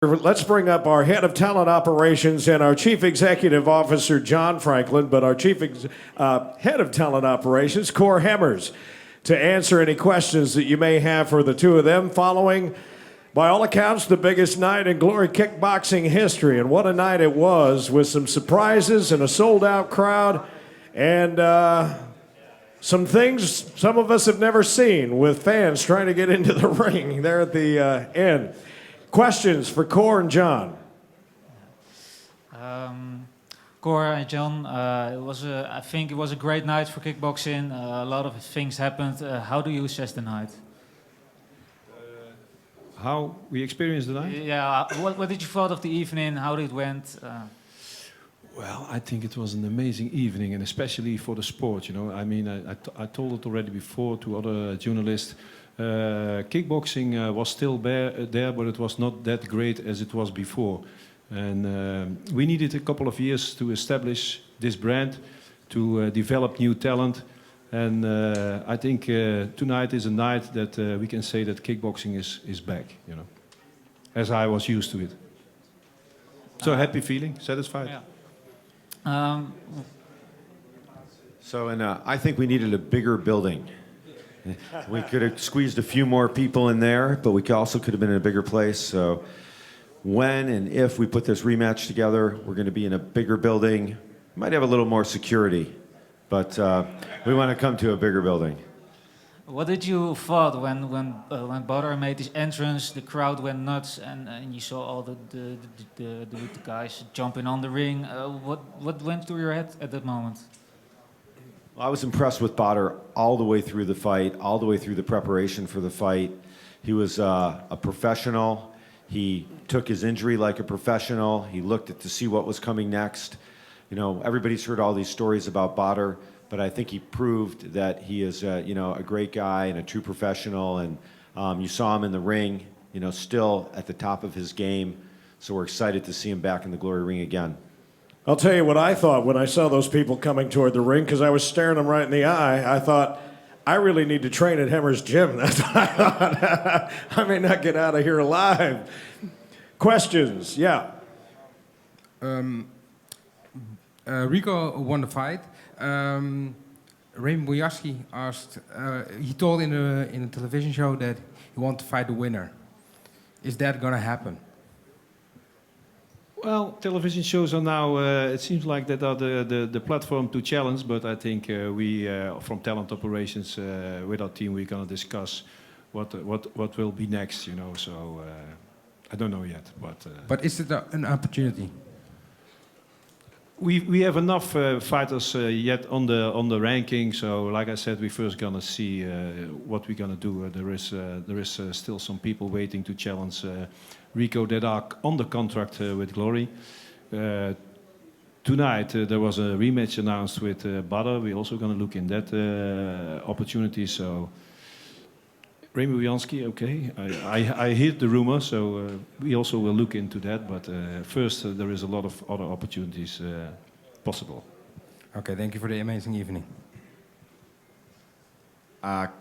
Let's bring up our head of talent operations and our chief executive officer, Jon Franklin, but our head of talent operations, Cor Hemmers, to answer any questions that you may have for the two of them following, by all accounts, the biggest night in Glory Kickboxing history. And what a night it was, with some surprises and a sold-out crowd and some things some of us have never seen, with fans trying to get into the ring there at the end. Questions for Cor and Jon? Cor and Jon, I think it was a great night for kickboxing. A lot of things happened. How do you assess the night? How we experienced the night? Yeah, what did you thought of the evening? How it went? Well, I think it was an amazing evening, and especially for the sport. You know, I mean, I told it already before to other journalists. Kickboxing was still there, but it was not that great as it was before. And we needed a couple of years to establish this brand, to develop new talent. And I think tonight is a night that we can say that kickboxing is back, you know, as I was used to it. So happy feeling, satisfied. Yeah. I think we needed a bigger building. We could have squeezed a few more people in there, but we also could have been in a bigger place. So when and if we put this rematch together, we're going to be in a bigger building. Might have a little more security, but we want to come to a bigger building. What did you thought when Badr made his entrance? The crowd went nuts, and you saw all the guys jumping on the ring. What went through your head at that moment? I was impressed with Badr all the way through the fight, all the way through the preparation for the fight. He was a professional. He took his injury like a professional. He looked to see what was coming next. You know, everybody's heard all these stories about Badr, but I think he proved that he is, a great guy and a true professional. And you saw him in the ring, still at the top of his game. So we're excited to see him back in the Glory ring again. I'll tell you what I thought when I saw those people coming toward the ring, because I was staring them right in the eye. I thought, I really need to train at Hemmers' gym. That's what I thought. I may not get out of here alive. Questions? Yeah. Rico won the fight. Raymond Boyarsky asked, he told in a television show that he wanted to fight the winner. Is that going to happen? Well, television shows are now, it seems like that are the platform to challenge, but I think we, from talent operations, with our team, we're going to discuss what will be next, so I don't know yet. But is it an opportunity? We have enough fighters yet on the ranking, so like I said, we first gonna see what we're gonna do. There is still some people waiting to challenge Rico that are on the contract with Glory. Tonight there was a rematch announced with Badr. We're also gonna look in that opportunity. So Raymond Boyarsky, okay. I heard the rumor, so we also will look into that. But first, there is a lot of other opportunities possible. Okay, thank you for the amazing evening.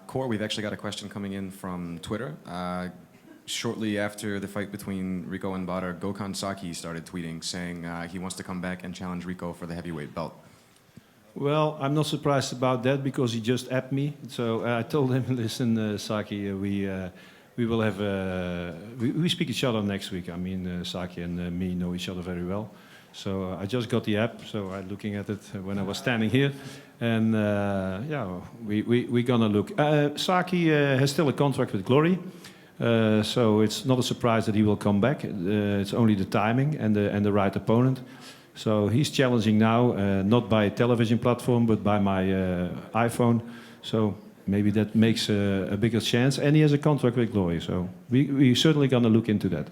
Cor, we've actually got a question coming in from Twitter. Shortly after the fight between Rico and Badr, Gokhan Saki started tweeting saying he wants to come back and challenge Rico for the heavyweight belt. Well, I'm not surprised about that because he just apped me. So I told him, listen, Saki, we will have we speak each other next week. I mean, Saki and me know each other very well. So I just got the app, so I'm looking at it when I was standing here. And we're gonna look. Saki has still a contract with Glory. So it's not a surprise that he will come back. It's only the timing and the right opponent. So he's challenging now, not by a television platform, but by my iPhone. So maybe that makes a bigger chance. And he has a contract with Glory, so we're certainly going to look into that.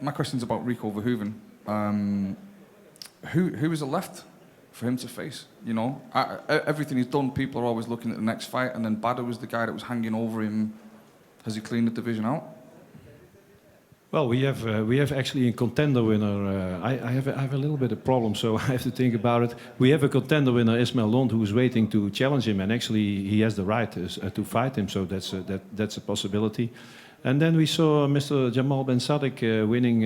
My question's about Rico Verhoeven. Who is left for him to face? You know, everything he's done, people are always looking at the next fight, and then Badr was the guy that was hanging over him. Has he cleaned the division out? Well, we have actually a contender winner. I have a little bit of problem, so I have to think about it. We have a contender winner, Ismail Lond, who is waiting to challenge him, and actually he has the right to fight him. So that's a possibility. And then we saw Mr. Jamal Ben Saddik winning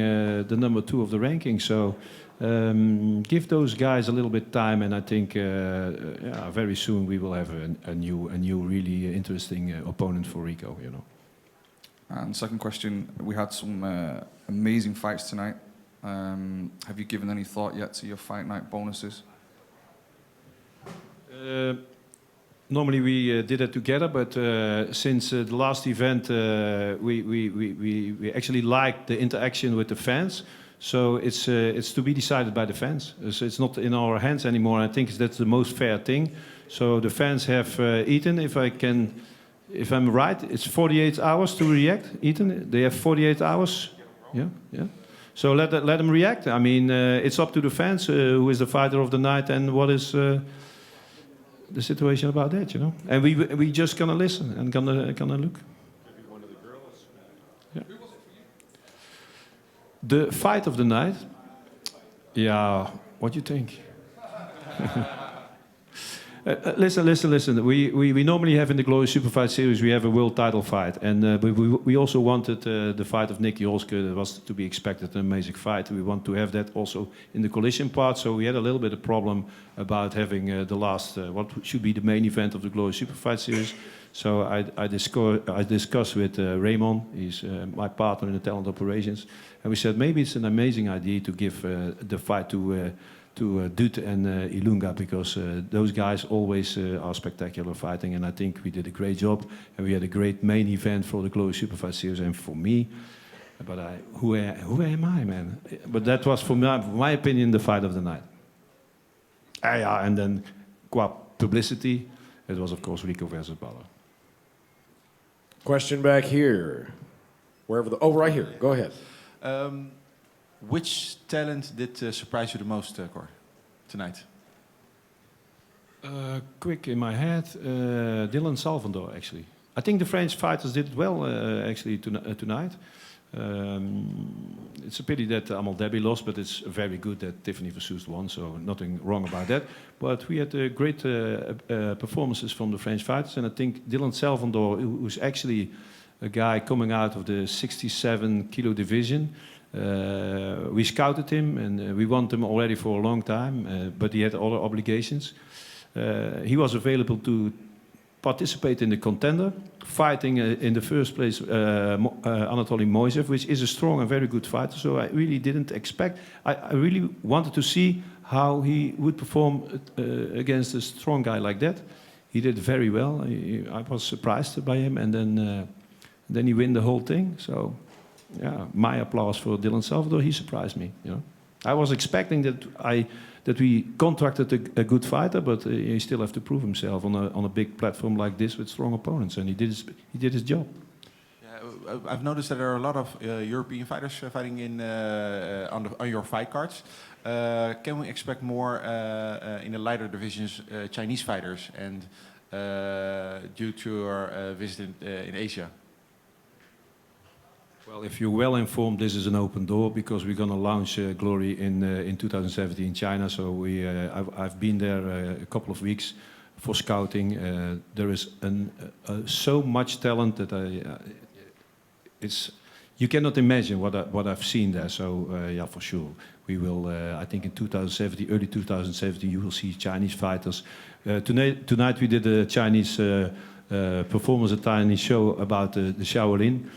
the number 2 of the ranking. So give those guys a little bit time, and I think yeah, very soon we will have a new really interesting opponent for Rico. You know. And second question, we had some amazing fights tonight. Have you given any thought yet to your fight night bonuses? Normally we did it together, but since the last event, we actually liked the interaction with the fans. So it's to be decided by the fans. So it's not in our hands anymore. I think that's the most fair thing. So the fans have eaten. If I'm right, it's 48 hours to react. Ethan, they have 48 hours. Yeah, yeah. So let them react. I mean, it's up to the fans who is the fighter of the night and what is the situation about that, you know. And we just gonna listen and gonna look. Maybe one of the girls. Yeah. The fight of the night. Yeah, what do you think? Listen. We normally have in the Glory Super Fight Series, we have a world title fight. And we also wanted the fight of Nicky Holske. That was to be expected, an amazing fight. We want to have that also in the collision part. So we had a little bit of problem about having the last, what should be the main event of the Glory Super Fight Series. So I discussed with Raymond, he's my partner in the talent operations. And we said maybe it's an amazing idea to give the fight to Dut and Ilunga, because those guys always are spectacular fighting, and I think we did a great job, and we had a great main event for the Glory Super Fight Series. And for me, but who am I, man? But that was, for my opinion, the fight of the night. Yeah, and then qua publicity, it was of course Rico versus Balor. Question back here. Wherever right here. Go ahead. Which talent did surprise you the most, Cor, tonight? Quick in my head, Dylan Salvador, actually. I think the French fighters did well, actually, tonight. It's a pity that Amal Debbie lost, but it's very good that Tiffany Versoest won, so nothing wrong about that. But we had great performances from the French fighters, and I think Dylan Salvador, who's actually a guy coming out of the 67 kilo division, we scouted him, and we wanted him already for a long time, but he had other obligations. He was available to participate in the contender, fighting in the first place Anatoly Moisev, which is a strong and very good fighter. So I really didn't expect. I really wanted to see how he would perform against a strong guy like that. He did very well. I was surprised by him, and then he win the whole thing. So. Yeah, my applause for Dylan Salvador. He surprised me. You know, I was expecting that we contracted a good fighter, but he still have to prove himself on a big platform like this with strong opponents, and he did his job. Yeah, I've noticed that there are a lot of European fighters fighting on your fight cards. Can we expect more in the lighter divisions, Chinese fighters, and due to your visit in Asia? Well, if you're well informed, this is an open door, because we're going to launch Glory in 2017 in China. So I've been there a couple of weeks for scouting. There is so much talent that you cannot imagine what I've seen there. So yeah, for sure, we will. I think in 2017, early 2017, you will see Chinese fighters. Tonight we did a Chinese performance, a tiny show about the Shaolin.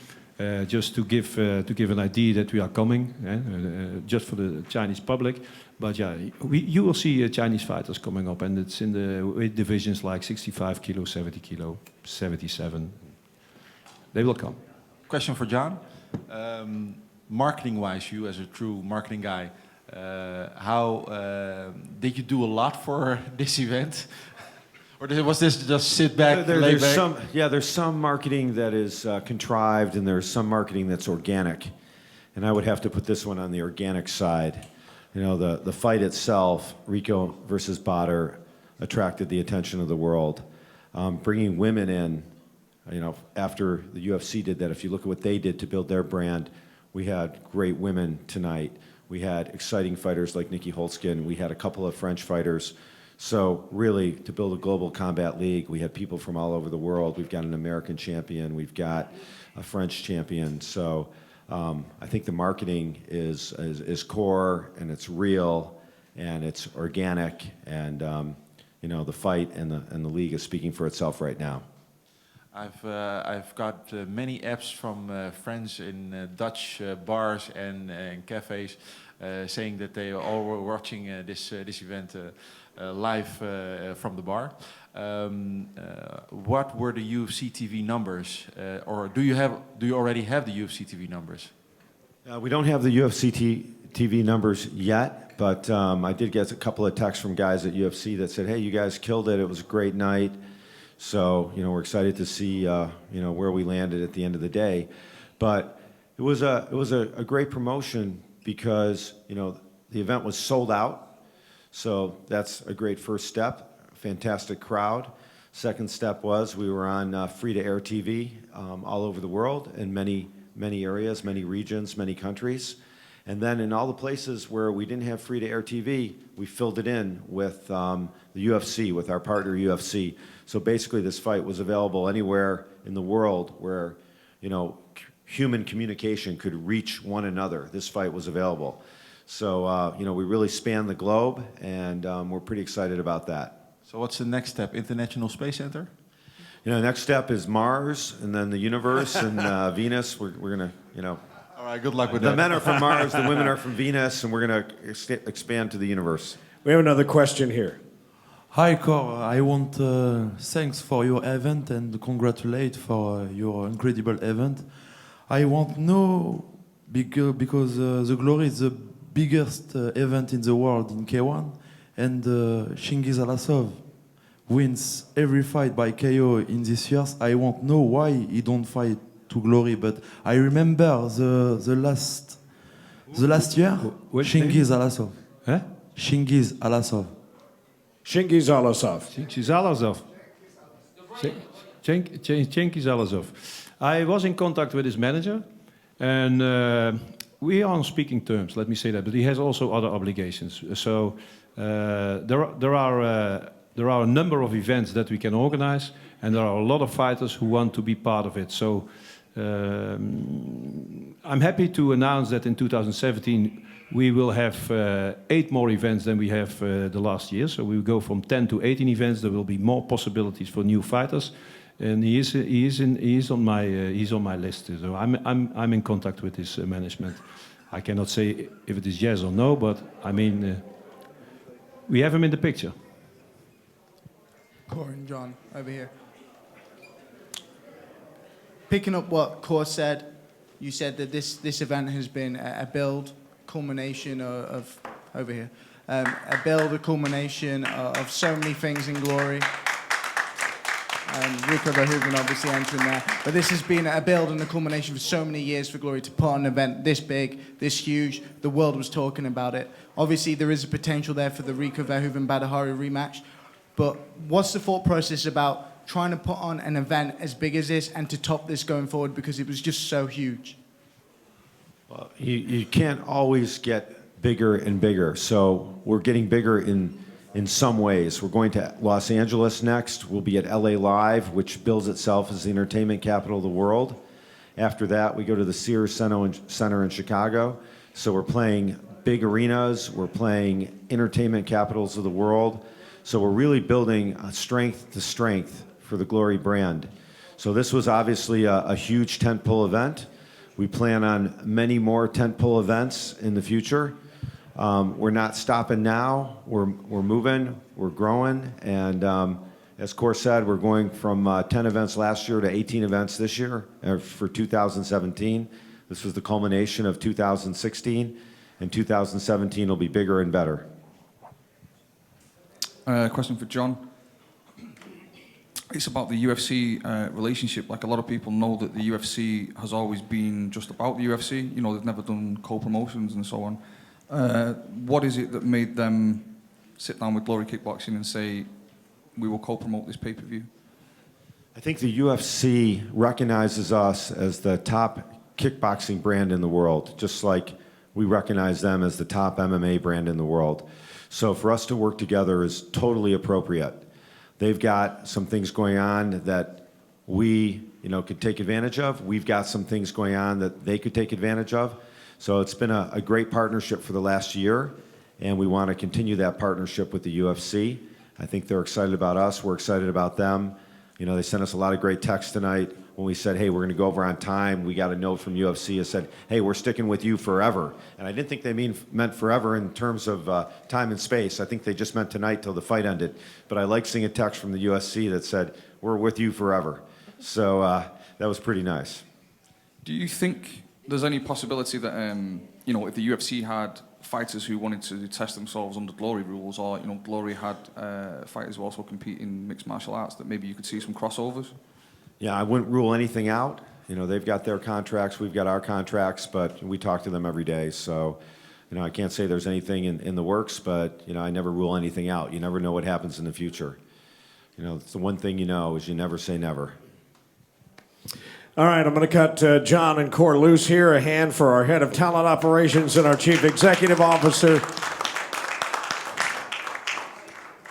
Just to give an idea that we are coming, just for the Chinese public. But yeah, you will see Chinese fighters coming up, and it's in the weight divisions like 65 kilo, 70 kilo, 77. They will come. Question for Jon. Marketing-wise, you as a true marketing guy, how did you do a lot for this event? Or was this just sit back, lay back? There's some marketing that is contrived, and there's some marketing that's organic. And I would have to put this one on the organic side. You know, the fight itself, Rico versus Bader, attracted the attention of the world. Bringing women in, you know, after the UFC did that, if you look at what they did to build their brand, we had great women tonight. We had exciting fighters like Nicky Holske. We had a couple of French fighters. So really, to build a global combat league, we had people from all over the world. We've got an American champion. We've got a French champion. So I think the marketing is core, and it's real, and it's organic, and the fight and the league is speaking for itself right now. I've got many apps from friends in Dutch bars and cafes saying that they all were watching this event live from the bar. What were the UFC TV numbers, or do you already have the UFC TV numbers? We don't have the UFC TV numbers yet, but I did get a couple of texts from guys at UFC that said, "Hey, you guys killed it. It was a great night." So we're excited to see where we landed at the end of the day. But it was a great promotion because the event was sold out. So that's a great first step. Fantastic crowd. Second step was we were on free-to-air TV all over the world in many areas, many regions, many countries. And then in all the places where we didn't have free-to-air TV, we filled it in with the UFC, with our partner UFC. So basically this fight was available anywhere in the world where, human communication could reach one another. This fight was available. So, we really spanned the globe, and we're pretty excited about that. So what's the next step? International Space Center? Next step is Mars, and then the universe, and Venus. We're going to, All right, good luck with the that. men are from Mars, the women are from Venus, and we're going to expand to the universe. We have another question here. Hi, Cor. I want thanks for your event and congratulate for your incredible event. I want to know because the Glory is the biggest event in the world in K1, and Chingiz Alasov wins every fight by KO in these years. I want to know why he don't fight to Glory, but I remember the last year, Chingiz Alasov. Huh? Chingiz Alasov. Chingiz Alasov. Chingiz Alasov. Chingiz Alasov. I was in contact with his manager, and we are on speaking terms, let me say that, but he has also other obligations. So there are a number of events that we can organize, and there are a lot of fighters who want to be part of it. So I'm happy to announce that in 2017 we will have 8 more events than we have the last year. So we will go from 10 to 18 events. There will be more possibilities for new fighters, and he's on my list. So I'm in contact with his management. I cannot say if it is yes or no, but I mean we have him in the picture. Cor and Jon, over here. Picking up what Cor said, you said that this event has been a build, culmination of over here, a build, a culmination of so many things in Glory. Rico Verhoeven obviously entering there, but this has been a build and a culmination for so many years for Glory to put on an event this big, this huge. The world was talking about it. Obviously, there is a potential there for the Rico Verhoeven-Badr Hari rematch, but what's the thought process about trying to put on an event as big as this and to top this going forward, because it was just so huge? Well, you can't always get bigger and bigger. So we're getting bigger in some ways. We're going to Los Angeles next. We'll be at LA Live, which bills itself as the entertainment capital of the world. After that, we go to the Sears Center in Chicago. So we're playing big arenas. We're playing entertainment capitals of the world. So we're really building strength to strength for the Glory brand. So this was obviously a huge tentpole event. We plan on many more tentpole events in the future. We're not stopping now. We're moving. We're growing. And as Cor said, we're going from 10 events last year to 18 events this year for 2017. This was the culmination of 2016. And 2017 will be bigger and better. Question for Jon. It's about the UFC relationship. Like, a lot of people know that the UFC has always been just about the UFC. You know, they've never done co-promotions and so on. What is it that made them sit down with Glory Kickboxing and say, we will co-promote this pay-per-view? I think the UFC recognizes us as the top kickboxing brand in the world, just like we recognize them as the top MMA brand in the world. So for us to work together is totally appropriate. They've got some things going on that we, could take advantage of. We've got some things going on that they could take advantage of. So it's been a great partnership for the last year, and we want to continue that partnership with the UFC. I think they're excited about us. We're excited about them. They sent us a lot of great texts tonight when we said, hey, we're going to go over on time. We got a note from UFC that said, hey, we're sticking with you forever. And I didn't think they meant forever in terms of time and space. I think they just meant tonight till the fight ended. But I like seeing a text from the UFC that said, we're with you forever. So that was pretty nice. Do you think there's any possibility that, if the UFC had fighters who wanted to test themselves under Glory rules, or, Glory had fighters who also compete in mixed martial arts, that maybe you could see some crossovers? Yeah, I wouldn't rule anything out. They've got their contracts, we've got our contracts, but we talk to them every day. So, I can't say there's anything in the works, but, I never rule anything out. You never know what happens in the future. It's the one thing is you never say never. All right, I'm going to cut Jon and Cor loose here. A hand for our head of talent operations and our chief executive officer.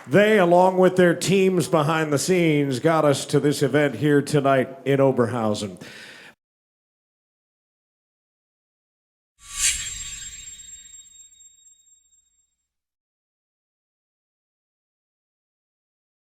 They, along with their teams behind the scenes, got us to this event here tonight in Oberhausen.